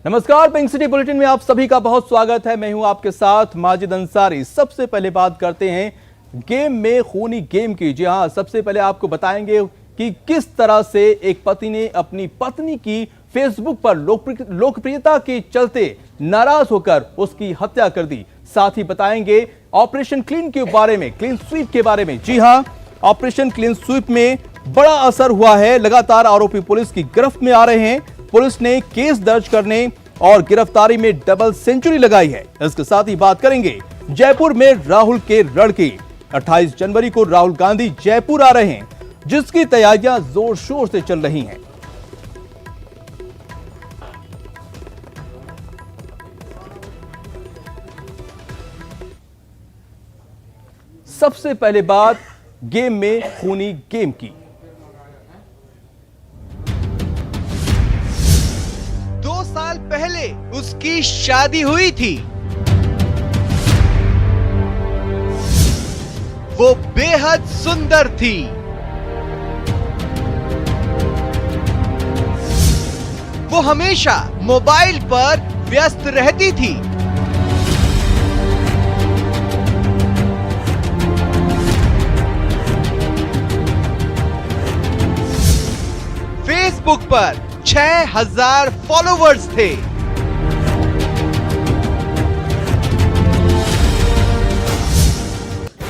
नमस्कार, pink city bulletin में आप सभी का बहुत स्वागत है। मैं हूं आपके साथ माजिद अंसारी। सबसे पहले बात करते हैं गेम में खूनी गेम की। जी हां, सबसे पहले आपको बताएंगे कि किस तरह से एक पति ने अपनी पत्नी की फेसबुक पर लोकप्रियता के चलते नाराज होकर उसकी हत्या कर दी। साथ ही बताएंगे ऑपरेशन क्लीन के बारे में, क्लीन स्वीप के बारे में। जी हां, ऑपरेशन क्लीन स्वीप में बड़ा असर हुआ है। लगातार आरोपी पुलिस की गिरफ्त में आ रहे हैं। पुलिस ने केस दर्ज करने और गिरफ्तारी में डबल सेंचुरी लगाई है। इसके साथ ही बात करेंगे जयपुर में राहुल के रण की। 28 जनवरी को राहुल गांधी जयपुर आ रहे हैं, जिसकी तैयारियां जोर शोर से चल रही हैं। सबसे पहले बात गेम में खूनी गेम की। 2 साल पहले उसकी शादी हुई थी। वो बेहद सुंदर थी। वो हमेशा मोबाइल पर व्यस्त रहती थी। फेसबुक पर 6000 फॉलोवर्स थे।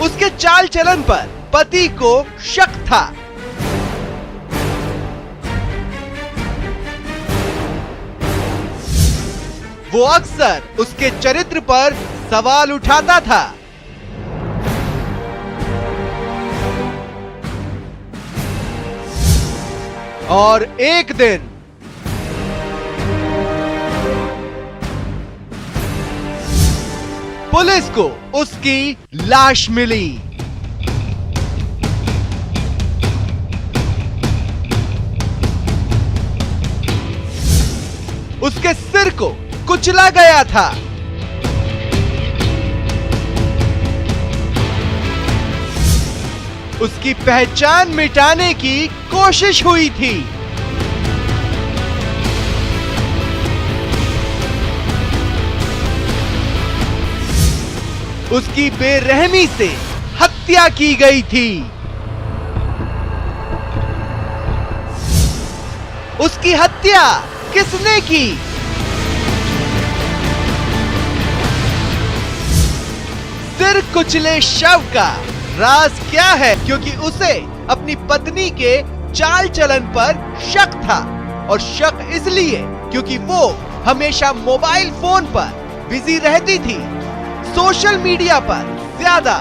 उसके चाल चलन पर पति को शक था। वो अक्सर उसके चरित्र पर सवाल उठाता था। और एक दिन पुलिस को उसकी लाश मिली। उसके सिर को कुचला गया था। उसकी पहचान मिटाने की कोशिश हुई थी। उसकी बेरहमी से हत्या की गई थी। उसकी हत्या किसने की? सिर कुचले शव का राज क्या है? क्योंकि उसे अपनी पत्नी के चाल चलन पर शक था, और शक इसलिए क्योंकि वो हमेशा मोबाइल फोन पर बिजी रहती थी, सोशल मीडिया पर ज्यादा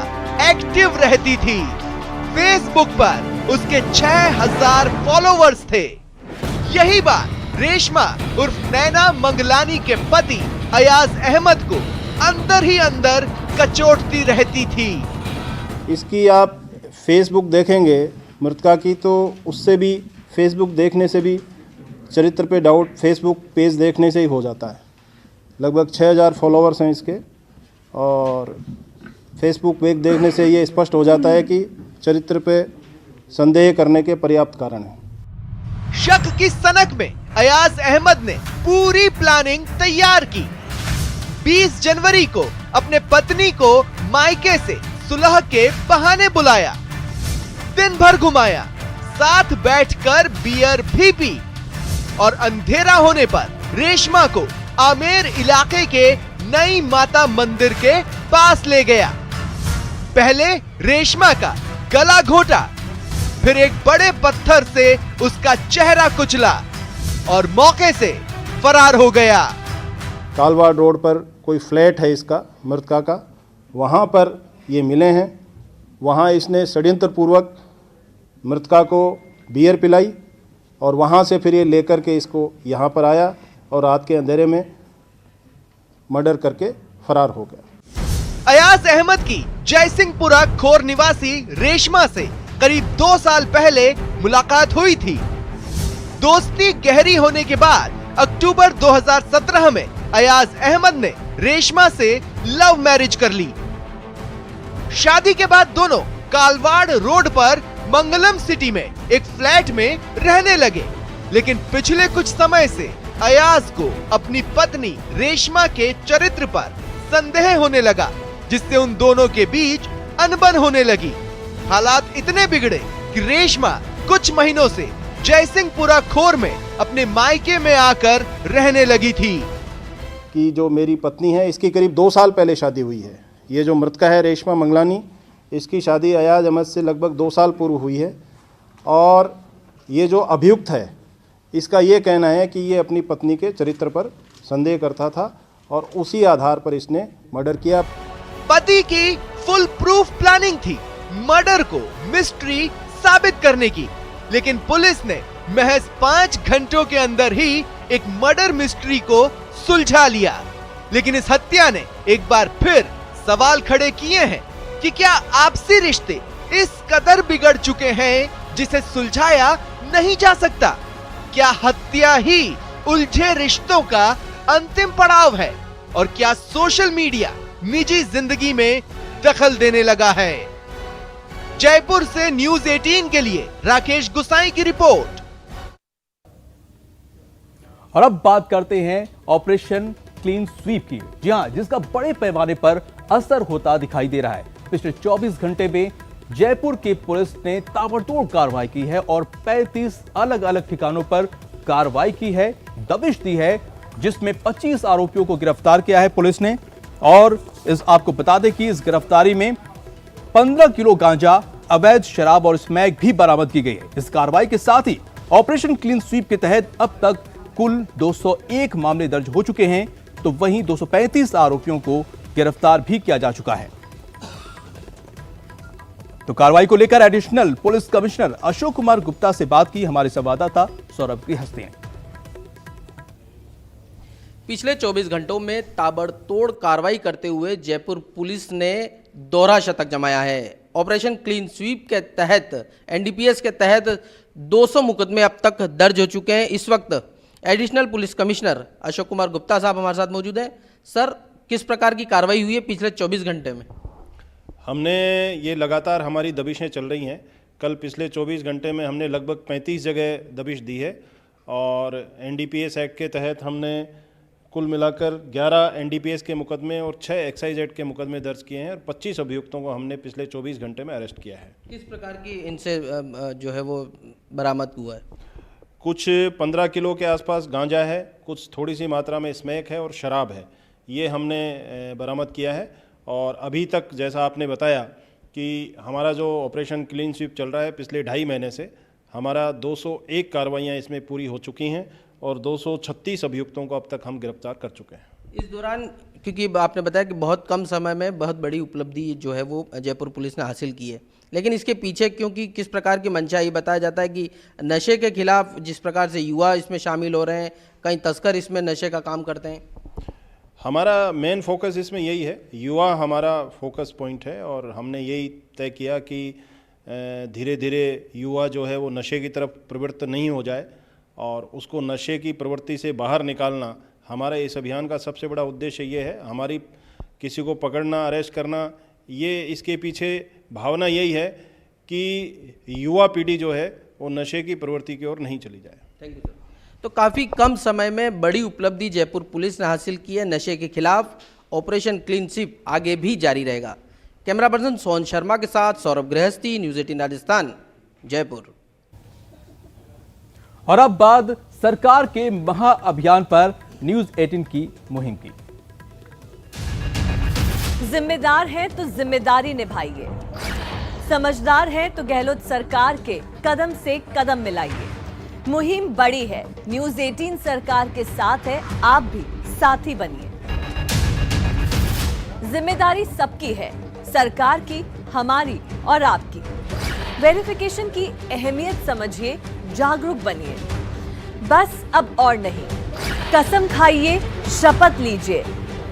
एक्टिव रहती थी। फेसबुक पर उसके 6000 फॉलोवर्स थे। यही बात रेशमा उर्फ नैना मंगलानी के पति अयाज अहमद को अंदर ही अंदर कचोटती रहती थी। इसकी आप फेसबुक देखेंगे मृतका की, तो उससे भी फेसबुक देखने से भी चरित्र पे डाउट फेसबुक पेज देखने से ही हो जाता है। लगभग 6000 फॉलोवर्स हैं इसके, और फेसबुक पेज देखने से ये स्पष्ट हो जाता है कि चरित्र पे संदेह करने के पर्याप्त कारण हैं। शक की सनक में अयाज अहमद ने पूरी प्लानिंग तैयार की। 20 जनवरी को अपने पत्नी को मायके से सुलह के बहाने बुलाया, दिन भर घुमाया, साथ बैठकर बियर भी पी, और अंधेरा होने पर रेशमा को आमेर इलाके के नई माता मंदिर के पास ले गया। पहले रेशमा का गला घोटा, फिर एक बड़े पत्थर से उसका चेहरा कुचला और मौके से फरार हो गया। कालवाड़ रोड पर कोई फ्लैट है इसका, मृतका का, वहाँ पर ये मिले हैं। वहाँ इसने षड्यंत्र पूर्वक मृतका को बियर पिलाई, और वहाँ से फिर ये लेकर के इसको यहाँ पर आया और रात के अंधेरे में मर्डर करके फरार हो गया। अयाज अहमद की जयसिंहपुरा खोर निवासी रेशमा से करीब 2 साल पहले मुलाकात हुई थी। दोस्ती गहरी होने के बाद अक्टूबर 2017 में अयाज अहमद ने रेशमा से लव मैरिज कर ली। शादी के बाद दोनों कालवाड़ रोड पर मंगलम सिटी में एक फ्लैट में रहने लगे, लेकिन पिछले कुछ समय से अयाज को अपनी पत्नी रेशमा के चरित्र पर संदेह होने लगा, जिससे उन दोनों के बीच अनबन होने लगी। हालात इतने बिगड़े कि रेशमा कुछ महीनों से जयसिंहपुरा खोर में अपने मायके में आकर रहने लगी थी। कि जो मेरी पत्नी है इसकी करीब 2 साल पहले शादी हुई है। ये जो मृतका है रेशमा मंगलानी, इसकी शादी अयाज अहमद से लगभग 2 साल पूर्व हुई है। और ये जो अभियुक्त है इसका ये कहना है कि ये अपनी पत्नी के चरित्र पर संदेह करता था और उसी आधार पर इसने मर्डर किया। पति की फुल प्रूफ प्लानिंग थी मर्डर को मिस्ट्री साबित करने की, लेकिन पुलिस ने महज 5 घंटों के अंदर ही एक मर्डर मिस्ट्री को सुलझा लिया। लेकिन इस हत्या ने एक बार फिर सवाल खड़े किए हैं कि क्या आपसी रिश्ते इस कदर बिगड़ चुके हैं जिसे सुलझाया नहीं जा सकता? क्या हत्या ही उलझे रिश्तों का अंतिम पड़ाव है? और क्या सोशल मीडिया निजी जिंदगी में दखल देने लगा है? जयपुर से न्यूज 18 के लिए राकेश गुसाई की रिपोर्ट। और अब बात करते हैं ऑपरेशन क्लीन स्वीप की। जी हां, जिसका बड़े पैमाने पर असर होता दिखाई दे रहा है। पिछले 24 घंटे में जयपुर की पुलिस ने ताबड़तोड़ कार्रवाई की है और 35 अलग अलग ठिकानों पर कार्रवाई की है, दबिश दी है, जिसमें 25 आरोपियों को गिरफ्तार किया है पुलिस ने। और आपको बता दें कि इस गिरफ्तारी में 15 किलो गांजा, अवैध शराब और स्मैक भी बरामद की गई है। इस कार्रवाई के साथ ही ऑपरेशन क्लीन स्वीप के तहत अब तक कुल 201 मामले दर्ज हो चुके हैं, तो वहीं 235 आरोपियों को गिरफ्तार भी किया जा चुका है। तो कार्रवाई को लेकर additional police commissioner Ashok Kumar Gupta से बात की हमारे संवाददाता सौरभ गृहस्थी ने। पिछले 24 घंटों में ताबड़तोड़ कार्रवाई करते हुए जयपुर पुलिस ने दोहरा शतक जमाया है। ऑपरेशन क्लीन स्वीप के तहत एनडीपीएस के तहत 200 मुकदमे अब तक दर्ज हो चुके हैं। इस वक्त additional police commissioner Ashok Kumar Gupta साहब हमारे साथ मौजूद हैं। सर, किस प्रकार की कार्रवाई हुई है पिछले 24 घंटे में? हमने ये लगातार हमारी दबिशें चल रही हैं। कल पिछले 24 घंटे में हमने लगभग 35 जगह दबिश दी है और एनडीपीएस एक्ट के तहत हमने कुल मिलाकर 11 एनडीपीएस के मुकदमे और 6 एक्साइज एक्ट के मुकदमे दर्ज किए हैं और 25 अभियुक्तों को हमने पिछले 24 घंटे में अरेस्ट किया है। किस प्रकार की इनसे जो है वो बरामद हुआ है? कुछ 15 किलो के आसपास गांजा है, कुछ थोड़ी सी मात्रा में स्मैक है और शराब है, ये हमने बरामद किया है। और अभी तक जैसा आपने बताया कि हमारा जो ऑपरेशन क्लीन स्वीप चल रहा है पिछले 2.5 महीने से, हमारा 201 कार्रवाइयाँ इसमें पूरी हो चुकी हैं और 236 अभियुक्तों को अब तक हम गिरफ्तार कर चुके हैं। इस दौरान क्योंकि आपने बताया कि बहुत कम समय में बहुत बड़ी उपलब्धि जो है वो जयपुर पुलिस ने हासिल की है, लेकिन इसके पीछे क्योंकि किस प्रकार की मंशा, ये बताया जाता है कि नशे के खिलाफ जिस प्रकार से युवा इसमें शामिल हो रहे हैं, कई तस्कर इसमें नशे का काम करते हैं। हमारा मेन फोकस इसमें यही है, युवा हमारा फोकस पॉइंट है और हमने यही तय किया कि धीरे धीरे युवा जो है वो नशे की तरफ प्रवृत्त नहीं हो जाए और उसको नशे की प्रवृत्ति से बाहर निकालना हमारा इस अभियान का सबसे बड़ा उद्देश्य ये है। हमारी किसी को पकड़ना, अरेस्ट करना, ये इसके पीछे भावना यही है कि युवा पीढ़ी जो है वो नशे की प्रवृत्ति की ओर नहीं चली जाए। Thank you sir. तो काफ़ी कम समय में बड़ी उपलब्धि जयपुर पुलिस ने हासिल की है नशे के खिलाफ। ऑपरेशन क्लीन स्वीप आगे भी जारी रहेगा। कैमरा पर्सन सोहन शर्मा के साथ सौरभ गृहस्थी, न्यूज 18 राजस्थान, जयपुर। और अब बात सरकार के महा अभियान पर न्यूज 18 की मुहिम की। जिम्मेदार है तो जिम्मेदारी निभाइए, समझदार है तो गहलोत सरकार के कदम से कदम मिलाइए। मुहिम बड़ी है, न्यूज 18 सरकार के साथ है, आप भी साथी बनिए। जिम्मेदारी सबकी है, सरकार की, हमारी और आपकी। वेरिफिकेशन की अहमियत समझिए, जागरूक बनिए। बस अब और नहीं, कसम खाइए, शपथ लीजिए,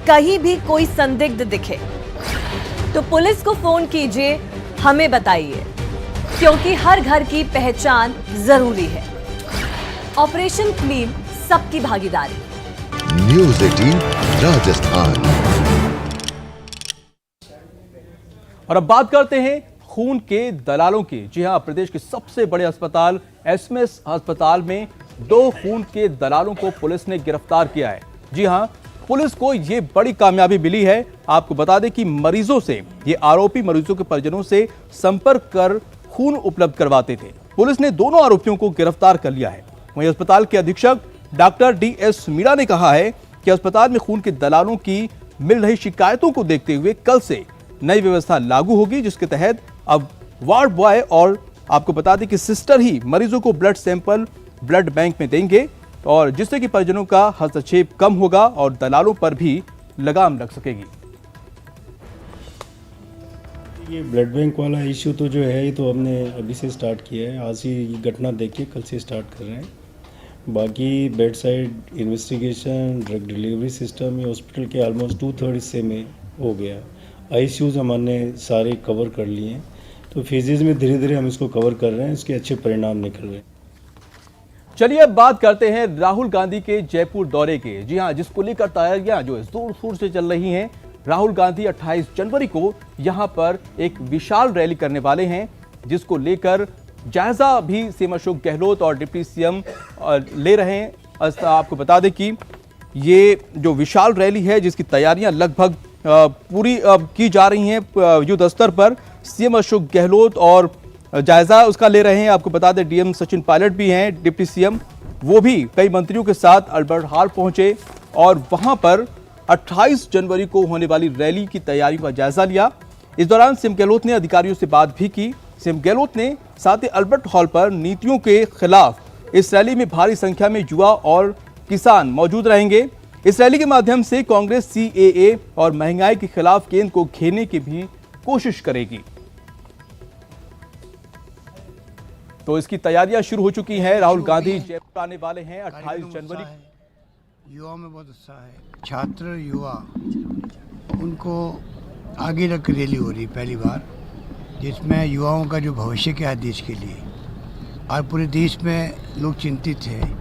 कहीं भी कोई संदिग्ध दिखे तो पुलिस को फोन कीजिए, हमें बताइए, क्योंकि हर घर की पहचान जरूरी है। ऑपरेशन क्लीन, सबकी भागीदारी। न्यूज 18 राजस्थान। और अब बात करते हैं खून के दलालों की। जी हां, प्रदेश के सबसे बड़े अस्पताल एसएमएस अस्पताल में 2 खून के दलालों को पुलिस ने गिरफ्तार किया है। जी हां, पुलिस को ये बड़ी कामयाबी मिली है। आपको बता दें कि मरीजों से, ये आरोपी मरीजों के परिजनों से संपर्क कर खून उपलब्ध करवाते थे। पुलिस ने दोनों आरोपियों को गिरफ्तार कर लिया है। वहीं अस्पताल के अधीक्षक डॉक्टर DS मीणा ने कहा है कि अस्पताल में खून के दलालों की मिल रही शिकायतों को देखते हुए कल से नई व्यवस्था लागू होगी, जिसके तहत अब वार्ड बॉय और आपको बता दें कि सिस्टर ही मरीजों को ब्लड सैंपल ब्लड बैंक में देंगे, और जिससे कि परिजनों का हस्तक्षेप कम होगा और दलालों पर भी लगाम लग सकेगी। ये ब्लड बैंक वाला इशू तो जो है, ये तो हमने अभी से स्टार्ट किया है। आज ही ये घटना देख के कल से स्टार्ट कर रहे हैं। बाकी bed side investigation, drug delivery system, ये हॉस्पिटल के ऑलमोस्ट 2/3 हिस्से में हो गया। ICUs हमने सारे कवर कर लिए हैं, तो फेजेज में धीरे धीरे हम इसको कवर कर रहे हैं। इसके अच्छे परिणाम निकल रहे हैं। चलिए अब बात करते हैं राहुल गांधी के जयपुर दौरे के। जी हां, जिसको लेकर तैयारियां जो जोर शोर से चल रही हैं। राहुल गांधी 28 जनवरी को यहां पर एक विशाल रैली करने वाले हैं, जिसको लेकर जायजा भी सीएम अशोक गहलोत और डिप्टी सीएम ले रहे हैं। आपको बता दें कि ये जो विशाल रैली है, जिसकी तैयारियां लगभग पूरी की जा रही हैं युद्ध स्तर पर। सीएम अशोक गहलोत और जायजा उसका ले रहे हैं। आपको बता दें DM सचिन पायलट भी हैं, डिप्टी सीएम, वो भी कई मंत्रियों के साथ अल्बर्ट हॉल पहुंचे और वहां पर 28 जनवरी को होने वाली रैली की तैयारियों का जायजा लिया। इस दौरान सीएम गहलोत ने अधिकारियों से बात भी की। सीएम गहलोत ने साथ ही अल्बर्ट हॉल पर नीतियों के खिलाफ इस रैली में भारी संख्या में युवा और किसान मौजूद रहेंगे। इस रैली के माध्यम से कांग्रेस CAA और महंगाई के खिलाफ केंद्र को घेरने की भी कोशिश करेगी। तो इसकी तैयारियां शुरू हो चुकी हैं। राहुल गांधी जयपुर आने वाले हैं 28 जनवरी। युवाओं में बहुत उत्साह है। छात्र युवा, उनको आगे रख रैली हो रही पहली बार, जिसमें युवाओं का जो भविष्य क्या है देश के लिए, और पूरे देश में लोग चिंतित हैं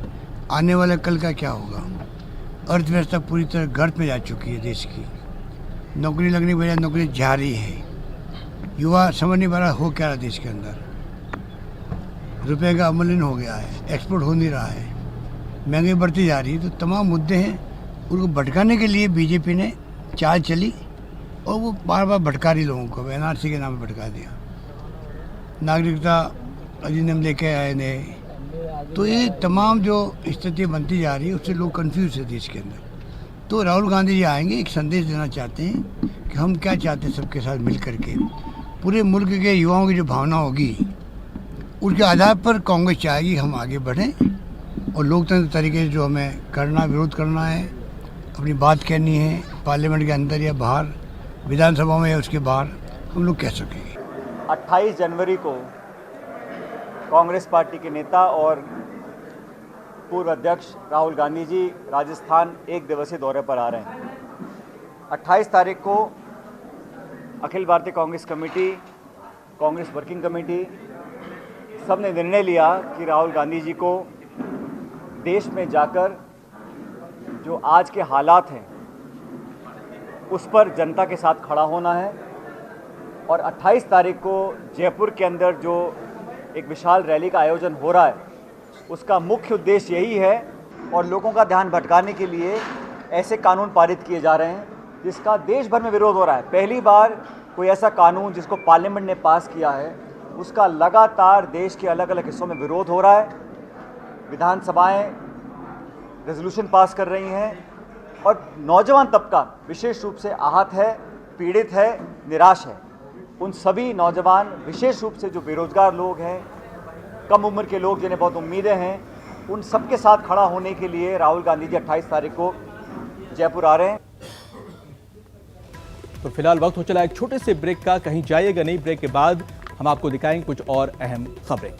आने वाला कल का क्या होगा। अर्थव्यवस्था पूरी तरह गर्त में जा चुकी है देश की। नौकरी लगने की बजाय नौकरी जा रही है। युवा समझ नहीं पा रहा हो क्या रहा देश के अंदर। रुपए का अमूल्यन हो गया है, एक्सपोर्ट हो नहीं रहा है, महंगाई बढ़ती जा रही है। तो तमाम मुद्दे हैं, उनको भटकाने के लिए बीजेपी ने चाल चली और वो बार बार भटका रही लोगों को। NRC के नाम पर भटका दिया, नागरिकता अधिनियम लेके आए नए। तो ये तमाम जो स्थिति बनती जा रही है, उससे लोग कंफ्यूज है देश के अंदर। तो राहुल गांधी जी आएंगे, एक संदेश देना चाहते हैं कि हम क्या चाहते हैं सबके साथ मिल करके। पूरे मुल्क के युवाओं की जो भावना होगी, उसके आधार पर कांग्रेस चाहेगी हम आगे बढ़ें और लोकतंत्र तरीके से जो हमें करना, विरोध करना है, अपनी बात कहनी है, पार्लियामेंट के अंदर या बाहर, विधानसभा में या उसके बाहर, हम लोग कह सकेंगे। 28 जनवरी को कांग्रेस पार्टी के नेता और पूर्व अध्यक्ष राहुल गांधी जी राजस्थान 1 दिवसीय दौरे पर आ रहे हैं। 28 तारीख को Akhil Bharatiya Congress committee, Congress working committee सब ने निर्णय लिया कि राहुल गांधी जी को देश में जाकर जो आज के हालात हैं उस पर जनता के साथ खड़ा होना है। और 28 तारीख को जयपुर के अंदर जो एक विशाल रैली का आयोजन हो रहा है, उसका मुख्य उद्देश्य यही है और लोगों का ध्यान भटकाने के लिए ऐसे कानून पारित किए जा रहे हैं जिसका देश भर में विरोध हो रहा है। पहली बार कोई ऐसा कानून जिसको पार्लियामेंट ने पास किया है, उसका लगातार देश के अलग अलग हिस्सों में विरोध हो रहा है। विधानसभाएं रेजोल्यूशन पास कर रही हैं और नौजवान तबका विशेष रूप से आहत है, पीड़ित है, निराश है। उन सभी नौजवान, विशेष रूप से जो बेरोजगार लोग हैं, कम उम्र के लोग जिन्हें बहुत उम्मीदें हैं, उन सबके साथ खड़ा होने के लिए राहुल गांधी जी 28 तारीख को जयपुर आ रहे हैं। तो फिलहाल वक्त हो चला एक छोटे से ब्रेक का, कहीं जाइएगा नहीं। ब्रेक के बाद हम आपको दिखाएंगे कुछ और अहम खबरें।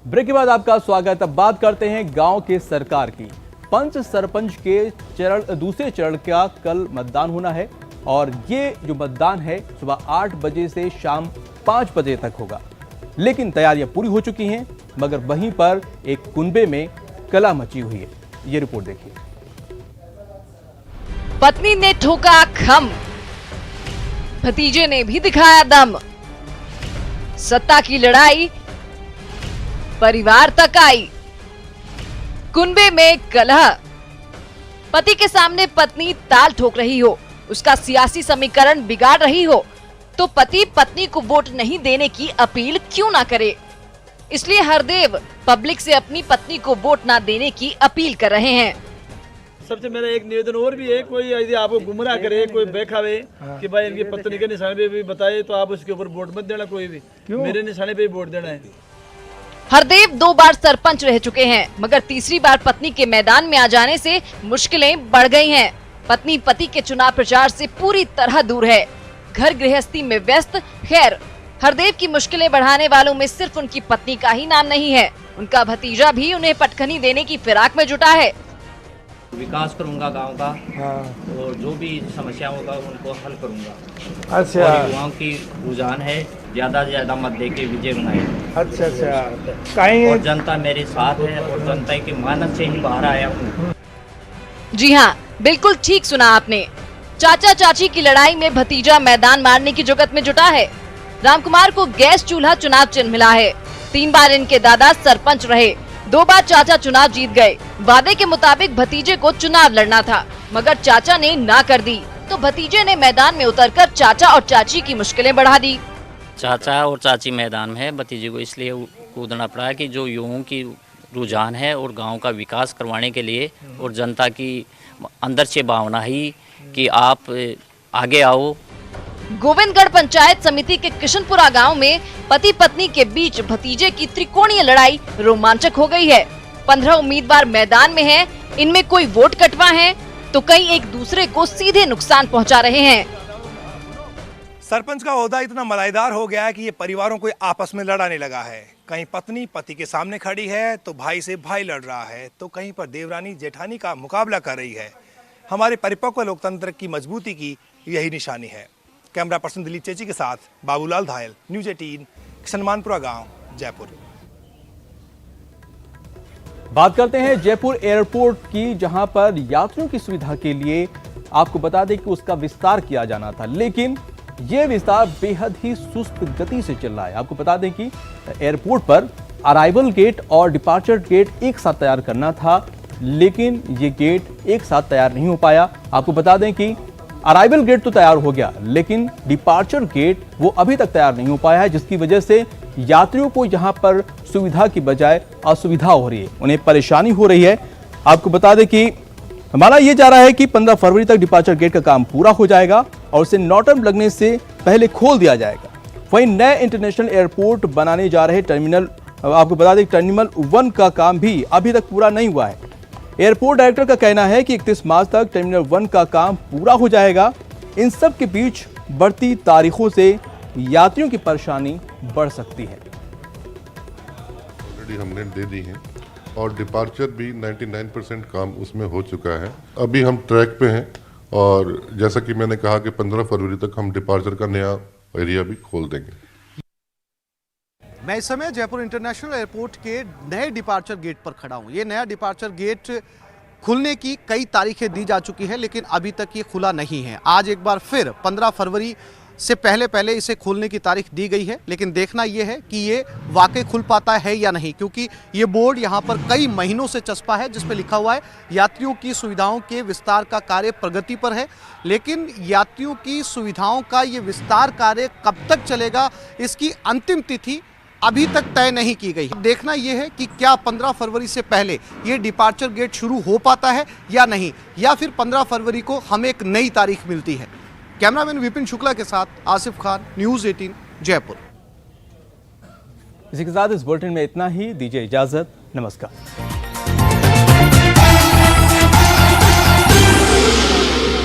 ब्रेक के बाद आपका स्वागत। अब बात करते हैं गांव के सरकार की। पंच सरपंच के दूसरे चरण का कल मतदान होना है और ये जो मतदान है सुबह 8 बजे से शाम 5 बजे तक होगा। लेकिन तैयारियां पूरी हो चुकी हैं, मगर वहीं पर एक कुनबे में कलह मची हुई है। ये रिपोर्ट देखिए। पत्नी ने ठोका खम, भतीजे ने भी दिखाया दम। सत्ता की लड़ाई परिवार तक आई। कुनबे में कलह, पति के सामने पत्नी ताल ठोक रही हो, उसका सियासी समीकरण बिगाड़ रही हो, तो पति पत्नी को वोट नहीं देने की अपील क्यों ना करे। इसलिए हरदेव पब्लिक से अपनी पत्नी को वोट ना देने की अपील कर रहे हैं। सबसे मेरा एक निवेदन और भी है, कोई यदि आपको गुमराह करे, कोई बहकावे कि भाई इनकी पत्नी के निशाने पे भी बताए, तो आप उसके ऊपर वोट मत देना। कोई भी मेरे निशाने पे वोट देना है। हरदेव 2 बार सरपंच रह चुके हैं, मगर तीसरी बार पत्नी के मैदान में आ जाने से मुश्किलें बढ़ गई हैं। पत्नी पति के चुनाव प्रचार से पूरी तरह दूर है, घर गृहस्थी में व्यस्त। खैर, हरदेव की मुश्किलें बढ़ाने वालों में सिर्फ उनकी पत्नी का ही नाम नहीं है, उनका भतीजा भी उन्हें पटखनी देने की फिराक में जुटा है। विकास करूंगा गांव का, और जो भी समस्या होगा उनको हल करूंगा। अच्छा, और युवाओं की रुझान है ज्यादा से ज्यादा मत देके विजय बनाए। अच्छा कहीं और जनता मेरे साथ है, और जनता के मानस से ही बाहर आया हूँ। जी हाँ, बिल्कुल ठीक सुना आपने। चाचा चाची की लड़ाई में भतीजा मैदान मारने की जुगत में जुटा है। रामकुमार को गैस चूल्हा चुनाव चिन्ह मिला है। 3 बार इनके दादा सरपंच रहे, 2 बार चाचा चुनाव जीत गए। वादे के मुताबिक भतीजे को चुनाव लड़ना था, मगर चाचा ने ना कर दी, तो भतीजे ने मैदान में उतरकर चाचा और चाची की मुश्किलें बढ़ा दी। चाचा और चाची मैदान में है, भतीजे को इसलिए कूदना पड़ा कि जो युवाओं की रुझान है और गांव का विकास करवाने के लिए, और जनता की अंदर से भावना ही कि आप आगे आओ। गोविंदगढ़ पंचायत समिति के किशनपुरा गांव में पति पत्नी के बीच भतीजे की त्रिकोणीय लड़ाई रोमांचक हो गई है। 15 उम्मीदवार मैदान में हैं, इनमें कोई वोट कटवा है, तो कई एक दूसरे को सीधे नुकसान पहुंचा रहे हैं। सरपंच का ओहदा इतना मलाईदार हो गया है कि ये परिवारों को आपस में लड़ाने लगा है। कहीं पत्नी पति के सामने खड़ी है तो भाई से भाई लड़ रहा है, तो कहीं पर देवरानी जेठानी का मुकाबला कर रही है। हमारे परिपक्व लोकतंत्र की मजबूती की यही निशानी है। कैमरा पर्सन दिलीप चेची के साथ बाबूलाल धायल, न्यूज़ 18, किशनमानपुरा गांव, जयपुर। बात करते हैं जयपुर एयरपोर्ट की, जहां पर यात्रियों की सुविधा के लिए आपको बता दें कि उसका विस्तार किया जाना था, लेकिन यह विस्तार बेहद ही सुस्त गति से चल रहा है। आपको बता दें कि एयरपोर्ट पर अराइवल गेट और डिपार्चर गेट एक साथ तैयार करना था, लेकिन ये गेट एक साथ तैयार नहीं हो पाया। आपको बता दें कि अराइवल गेट तो तैयार हो गया, लेकिन डिपार्चर गेट वो अभी तक तैयार नहीं हो पाया है, जिसकी वजह से यात्रियों को यहां पर सुविधा की बजाय असुविधा हो रही है, उन्हें परेशानी हो रही है। आपको बता दें कि हमारा ये जा रहा है कि 15 फरवरी तक डिपार्चर गेट का काम पूरा हो जाएगा और उसे नॉटम लगने से पहले खोल दिया जाएगा। वहीं नए इंटरनेशनल एयरपोर्ट बनाने जा रहे टर्मिनल, आपको बता दें टर्मिनल 1 का काम भी अभी तक पूरा नहीं हुआ है। एयरपोर्ट डायरेक्टर का कहना है कि 31 मार्च तक टर्मिनल 1 का काम पूरा हो जाएगा। इन सब के बीच बढ़ती तारीखों से यात्रियों की परेशानी बढ़ सकती है। ऑलरेडी हमने दे दी है और डिपार्चर भी 99% काम उसमें हो चुका है। अभी हम ट्रैक पे हैं और जैसा कि मैंने कहा कि 15 फरवरी तक हम डिपार्चर का नया एरिया भी खोल देंगे। मैं इस समय जयपुर इंटरनेशनल एयरपोर्ट के नए डिपार्चर गेट पर खड़ा हूं। ये नया डिपार्चर गेट खुलने की कई तारीखें दी जा चुकी हैं, लेकिन अभी तक ये खुला नहीं है। आज एक बार फिर 15 फरवरी से पहले इसे खोलने की तारीख दी गई है, लेकिन देखना यह है कि ये वाकई खुल पाता है या नहीं, क्योंकि ये बोर्ड यहाँ पर कई महीनों से चस्पा है जिस पे लिखा हुआ है यात्रियों की सुविधाओं के विस्तार का कार्य प्रगति पर है। लेकिन यात्रियों की सुविधाओं का ये विस्तार कार्य कब तक चलेगा, इसकी अंतिम तिथि अभी तक तय नहीं की गई। देखना यह है कि क्या 15 फरवरी से पहले ये डिपार्चर गेट शुरू हो पाता है या नहीं, या फिर 15 फरवरी को हमें एक नई तारीख मिलती है। कैमरामैन विपिन शुक्ला के साथ आसिफ खान, न्यूज़ 18, जयपुर। इसी के साथ इस बुलेटिन में इतना ही। दीजिए इजाजत, नमस्कार।